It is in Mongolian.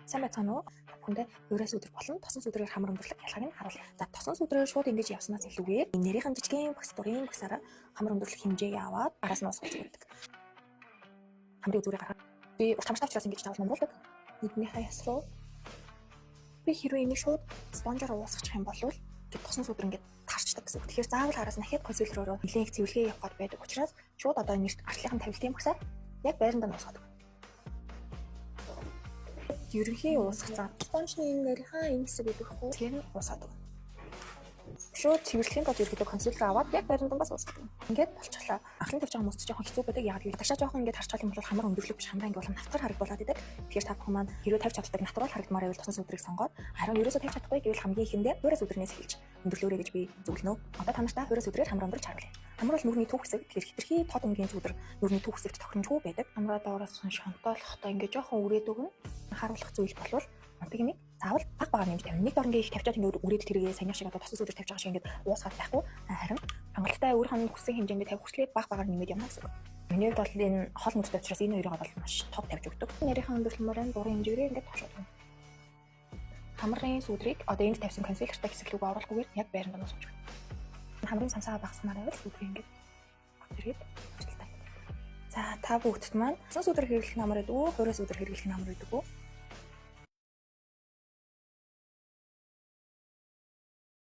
Сайн байцгаана уу? Хүндээ өөрөөс өдөр болон тосон сүдрээр хамар өндөрлөг ялгааг нь харуулъя. За тосон сүдрээр шууд ингэж явснаас илүүгээр нэрийнхэн жижигхэн багс дурын багсаараа хамар өндөрлөх хэмжээгээ аваад араас нь усгаж өгдөг. Хамрын үзүүрээ гаргаад би урт хамттай учраас ингэж тавал номруулдаг. Нүднийхээ яс руу би хэрвээ энийг шууд спонжоор уусгах юм бол гэт тосон сүдэр ингэж тарчдаг гэсэн үг. Тэгэхээр заавал араас нь дахиад консилерөөрөө нэлээд цэвэрлэгээ явах гээд байдаг учраас шууд одоо энэ артлынхан тавилтын багсаа яг байранд нь уусгадаг. Ерөнхий уусгацаа спонжны ингээл энэ хэсэг өгөхгүй тэр нь уусгадаг. Шууд цэвэрлэхийн тулд ерөнхийдөө консилер аваад яг байранд нь бас уусгадаг. Ингээд болчихлоо. Анхны тавьж байгаа хүмүүс жоохон хэцүү байдаг. Яг л тагшаа жоохон ингээд харчаал юм бол хамар өндөрлөг биш хамраа ингээд бол натгар харагдуулаад идэг. Тэгэхээр та бүхэн маань хэрвээ тавьж чаддаг натурал харагдмаар байвал тосон сүдрийг сонгоод харин ерөөсөө тавьж чадахгүй гэвэл хамгийн ихэндээ өөрөөс өдрнээс эхэлж өндөрлөөрэй гэж би зөвлөнө. Одоо та нартай өөрөөс өдрээр хамар өндөрлж харуулъя. Хамар бол нүрийн түүх хэсэг. Тэгэхээр хитрхи тод өнгийн сүдэр нүрийн түүх хэсэгт тохиромжгүй байдаг. Хамраа доороос шонтоолохдоо ингээд жоохон үрээд өгнө. Харуулах зүйл болвол онтыг нэг заавал баг нэмж тавина. Нэг дор ингээд их тавьчаад ингээд үрээд тэргээ саяны шиг одоо тосон сүдэр тавьж байгаа шиг ингээд уусгаад байхгүй. Харин хангалттай өөрийнх нь хүссэн хэмжээнд тавих хүслээ баг нэмээд явна гэсэн үг. Миний хувьд бол энэ хол нүртэй учраас энэ хоёроо бол маш тод тавьж өгдөг. Нэрийнхэн өндөрлөмөрийн дурын хэмжээгээр ингээд тушаад байна. Хамрын сүдрийг одоо энд тавьсан консилертай хэсэг рүү оруулахгүйгээр яг байранд нь уусгаж байна. Хамрын самсаа багснаар байвал сүдрийг ингээд зэрэгэд ажилтаа. За та бүгдд маань тосон сүдэр хэрэглэх нь амар гэдэг үү? Хуурай сүдэр хэрэглэх нь амар гэдэг үү?